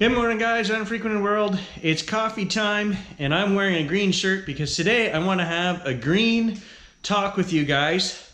Good morning, guys. Unfrequented world. It's coffee time, and I'm wearing a green shirt because today I want to have a green talk with you guys.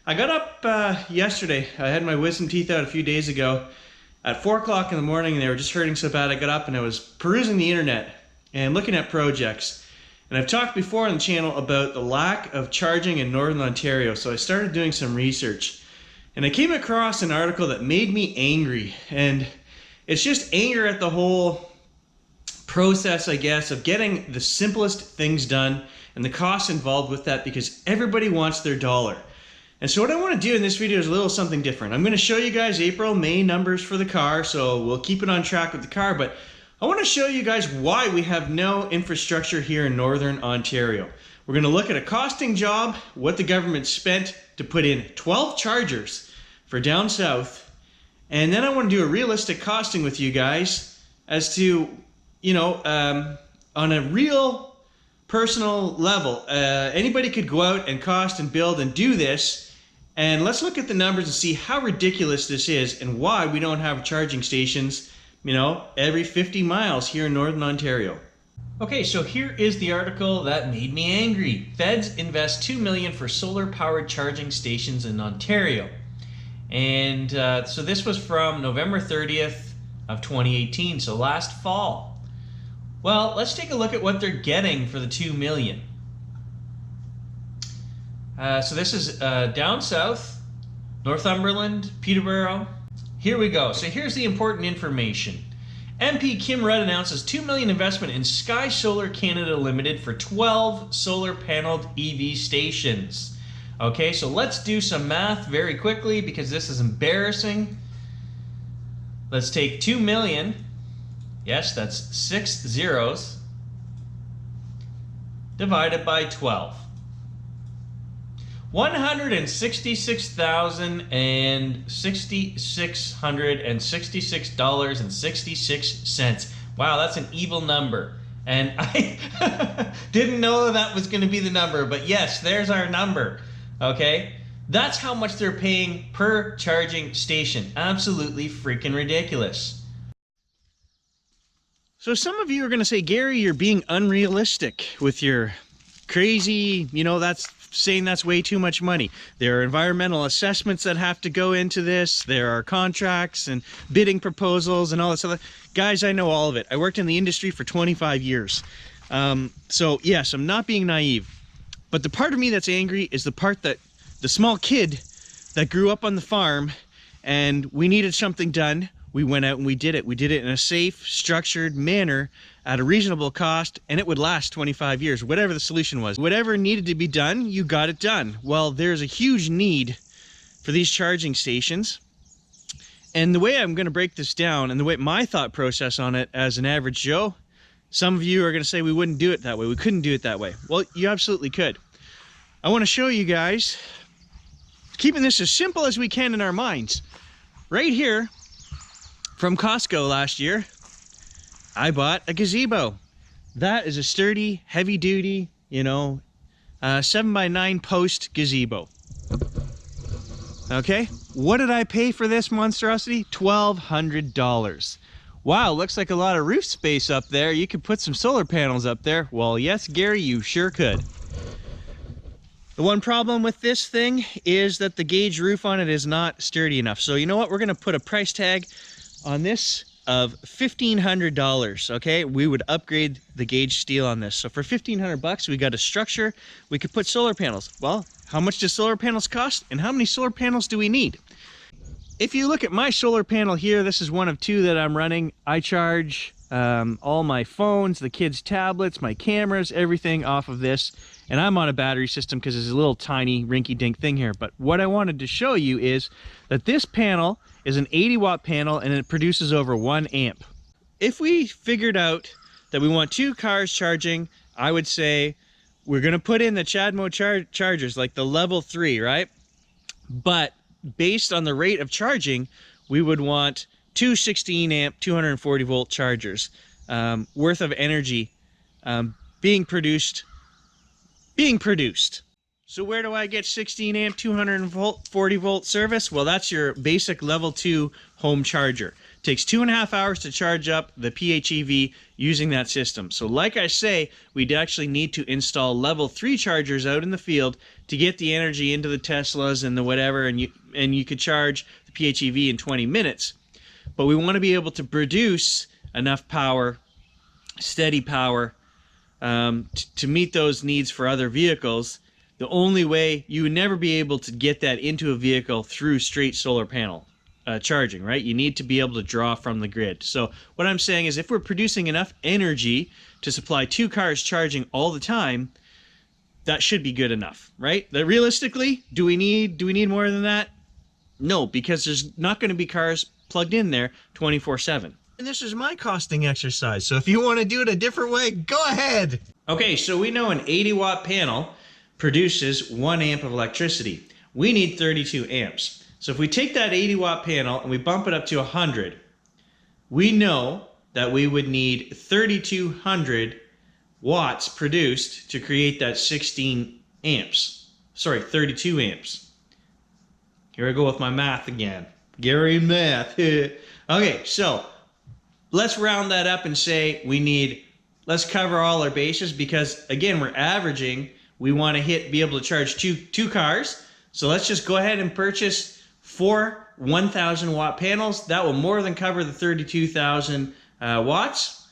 I got up yesterday. I had my wisdom teeth out a few days ago at 4 o'clock in the morning, and they were just hurting so bad. I got up and I was perusing the internet and looking at projects. And I've talked before on the channel about the lack of charging in Northern Ontario, so I started doing some research. And I came across an article that made me angry, and it's just anger at the whole process, I guess, of getting the simplest things done and the costs involved with that, because everybody wants their dollar. And so what I want to do in this video is a little something different. I'm going to show you guys April, May numbers for the car, so we'll keep it on track with the car, but I want to show you guys why we have no infrastructure here in Northern Ontario. We're going to look at a costing job, what the government spent to put in 12 chargers for down south. And then I want to do a realistic costing with you guys as to, on a real personal level. Anybody could go out and cost and build and do this. And let's look at the numbers and see how ridiculous this is and why we don't have charging stations, every 50 miles here in Northern Ontario. Okay, so here is the article that made me angry. Feds invest $2 million for solar-powered charging stations in Ontario. And so this was from November 30th of 2018, so last fall. Well, let's take a look at what they're getting for the $2 million. So this is down south, Northumberland, Peterborough. Here we go. So here's the important information. MP Kim Rudd announces $2 million investment in Sky Solar Canada Limited for 12 solar-paneled EV stations. Okay, so let's do some math very quickly because this is embarrassing. Let's take 2 million. Yes, that's 6 zeros. Divided by 12. $166,666.66. Wow, that's an evil number. And I didn't know that was going to be the number, but yes, there's our number. Okay, that's how much they're paying per charging station. Absolutely freaking ridiculous. So some of you are going to say, Gary, you're being unrealistic with your crazy, that's saying that's way too much money. There are environmental assessments that have to go into this. There are contracts and bidding proposals and all this other. Guys, I know all of it. I worked in the industry for 25 years. So yes, I'm not being naive. But the part of me that's angry is the part that the small kid that grew up on the farm and we needed something done. We went out and we did it. We did it in a safe, structured manner at a reasonable cost, and it would last 25 years, whatever the solution was. Whatever needed to be done, you got it done. Well, there's a huge need for these charging stations. And the way I'm going to break this down and the way my thought process on it as an average Joe, some of you are going to say we wouldn't do it that way. We couldn't do it that way. Well, you absolutely could. I want to show you guys, keeping this as simple as we can in our minds. Right here, from Costco last year, I bought a gazebo. That is a sturdy, heavy-duty, 7x9 post gazebo. Okay, what did I pay for this monstrosity? $1,200. Wow, looks like a lot of roof space up there. You could put some solar panels up there. Well, yes, Gary, you sure could. The one problem with this thing is that the gauge roof on it is not sturdy enough. So you know what? We're going to put a price tag on this of $1,500, okay? We would upgrade the gauge steel on this. So for $1,500, we got a structure. We could put solar panels. Well, how much do solar panels cost? And how many solar panels do we need? If you look at my solar panel here, this is one of two that I'm running. I charge all my phones, the kids' tablets, my cameras, everything off of this. And I'm on a battery system because it's a little tiny rinky-dink thing here. But what I wanted to show you is that this panel is an 80-watt panel and it produces over 1 amp. If we figured out that we want 2 cars charging, I would say we're going to put in the CHAdeMO chargers, like the level 3, right? But based on the rate of charging, we would want 2 16 amp 240 volt chargers worth of energy being produced. So where do I get 16 amp 240 volt service? Well, that's your basic level 2 home charger. Takes 2.5 hours to charge up the PHEV using that system. So like I say, we'd actually need to install level 3 chargers out in the field to get the energy into the Teslas and the whatever, and you could charge the PHEV in 20 minutes. But we want to be able to produce enough power, steady power, to meet those needs for other vehicles. The only way, you would never be able to get that into a vehicle through straight solar panel charging, right? You need to be able to draw from the grid. So what I'm saying is if we're producing enough energy to supply 2 cars charging all the time, that should be good enough, right? That realistically, do we need more than that? No, because there's not going to be cars plugged in there 24/7. And this is my costing exercise, so if you want to do it a different way, go ahead. Okay, so we know an 80 watt panel produces 1 amp of electricity. We need 32 amps. So if we take that 80 watt panel and we bump it up to 100, we know that we would need 3,200 watts produced to create that 16 amps. Sorry, 32 amps. Here I go with my math again. Gary and math. Okay, so let's round that up and say let's cover all our bases, because again, we're averaging. We want to be able to charge two cars. So let's just go ahead and purchase 4 1,000 watt panels. That will more than cover the 32,000 watts.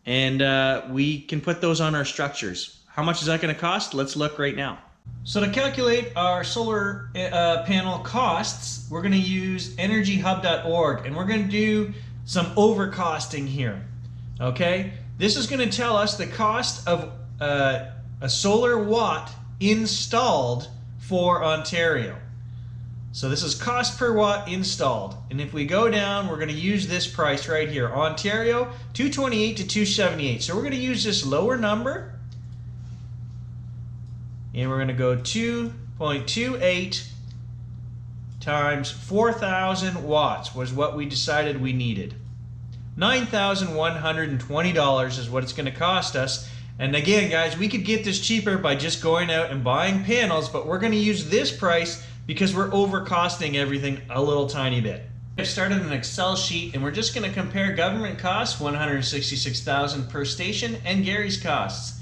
And we can put those on our structures. How much is that going to cost? Let's look right now. So to calculate our solar panel costs, we're going to use energyhub.org, and we're going to do some overcosting here. Okay? This is going to tell us the cost of a solar watt installed for Ontario. So this is cost per watt installed. And if we go down, we're going to use this price right here. Ontario, $228 to $278. So we're going to use this lower number. And we're going to go 2.28 times 4,000 watts was what we decided we needed. $9,120 is what it's going to cost us. And again, guys, we could get this cheaper by just going out and buying panels, but we're going to use this price because we're overcosting everything a little tiny bit. I've started an Excel sheet, and we're just going to compare government costs, $166,000 per station, and Gary's costs.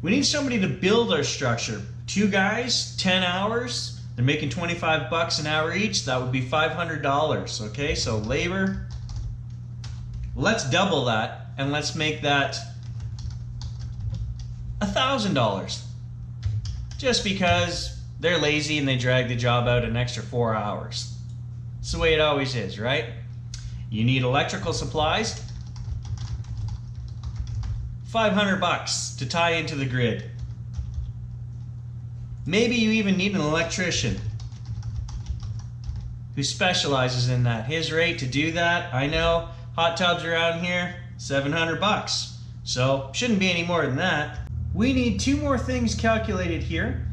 We need somebody to build our structure. 2 guys, 10 hours. They're making 25 bucks an hour each. That would be $500. Okay, so labor. Let's double that, and let's make that $1,000. Just because they're lazy and they drag the job out an extra 4 hours. It's the way it always is, right? You need electrical supplies. 500 bucks to tie into the grid. Maybe you even need an electrician who specializes in that. His rate to do that, I know, hot tubs around here, 700 bucks. So shouldn't be any more than that. We need 2 more things calculated here.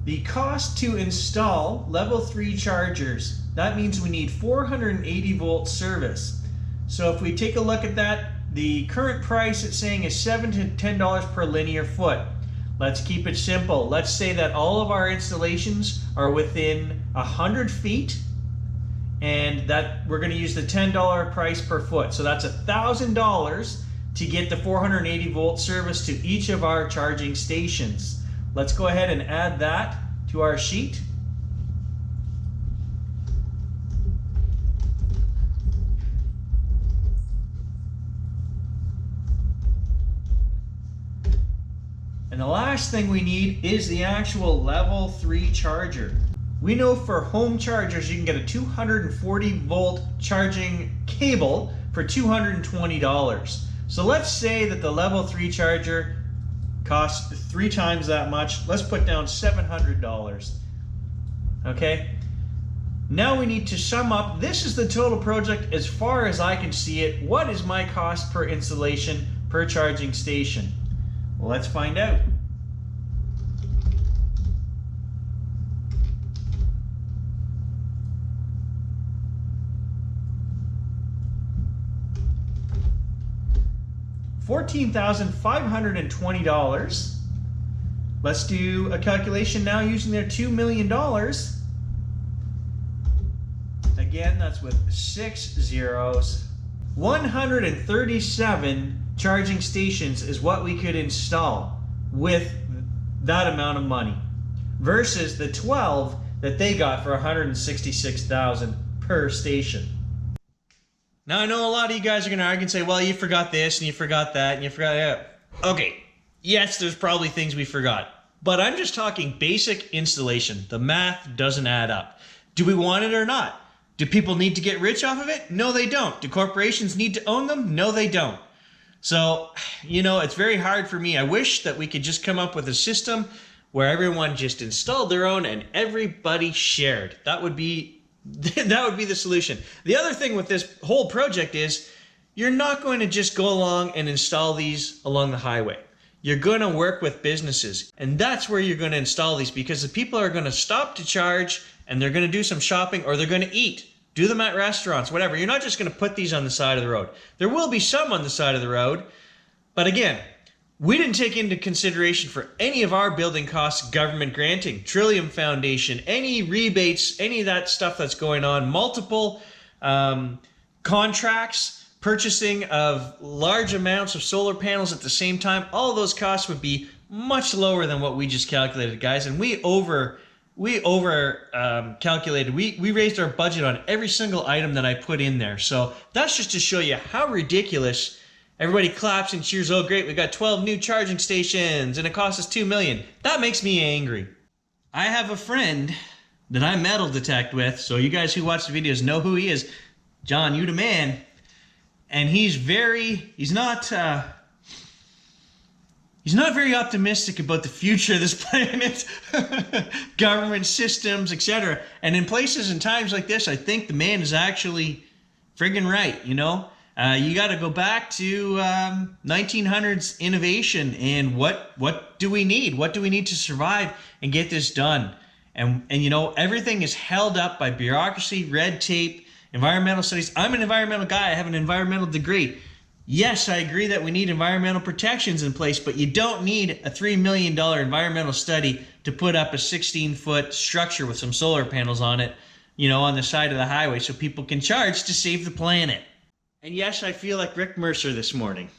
The cost to install level 3 chargers. That means we need 480 volt service. So if we take a look at that, the current price it's saying is $7 to $10 per linear foot. Let's keep it simple. Let's say that all of our installations are within 100 feet, and that we're going to use the $10 price per foot. So that's $1,000 to get the 480 volt service to each of our charging stations. Let's go ahead and add that to our sheet. And the last thing we need is the actual level 3 charger. We know for home chargers you can get a 240 volt charging cable for $220. So let's say that the level 3 charger costs 3 times that much. Let's put down $700. Okay? Now we need to sum up. This is the total project as far as I can see it. What is my cost per installation per charging station? Well, let's find out. $14,520 Let's do a calculation now using their $2 million. Again, that's with 6 zeros. 137 charging stations is what we could install with that amount of money versus the 12 that they got for $166,000 per station. Now I know a lot of you guys are going to argue and say, well, you forgot this and you forgot that and you forgot that. Okay, yes, there's probably things we forgot, but I'm just talking basic installation. The math doesn't add up. Do we want it or not? Do people need to get rich off of it? No, they don't. Do corporations need to own them? No, they don't. So, you know, it's very hard for me. I wish that we could just come up with a system where everyone just installed their own and everybody shared. That would be the solution. The other thing with this whole project is you're not going to just go along and install these along the highway. You're going to work with businesses, and that's where you're going to install these, because the people are going to stop to charge and they're going to do some shopping, or they're going to eat. Do them at restaurants, whatever. You're not just going to put these on the side of the road. There will be some on the side of the road, but again, we didn't take into consideration for any of our building costs government granting, Trillium Foundation, any rebates, any of that stuff that's going on, multiple contracts, purchasing of large amounts of solar panels at the same time. All of those costs would be much lower than what we just calculated, guys, and we calculated. We raised our budget on every single item that I put in there. So that's just to show you how ridiculous. Everybody claps and cheers. Oh, great, we got 12 new charging stations and it cost us $2 million. That makes me angry. I have a friend that I metal detect with, so you guys who watch the videos know who he is. John, you the man. And he's not very optimistic about the future of this planet, government systems, etc. And in places and times like this, I think the man is actually friggin' right, you know? You got to go back to 1900s innovation and what do we need? What do we need to survive and get this done? And you know, everything is held up by bureaucracy, red tape, environmental studies. I'm an environmental guy. I have an environmental degree. Yes, I agree that we need environmental protections in place, but you don't need a $3 million environmental study to put up a 16-foot structure with some solar panels on it, you know, on the side of the highway so people can charge to save the planet. And yes, I feel like Rick Mercer this morning.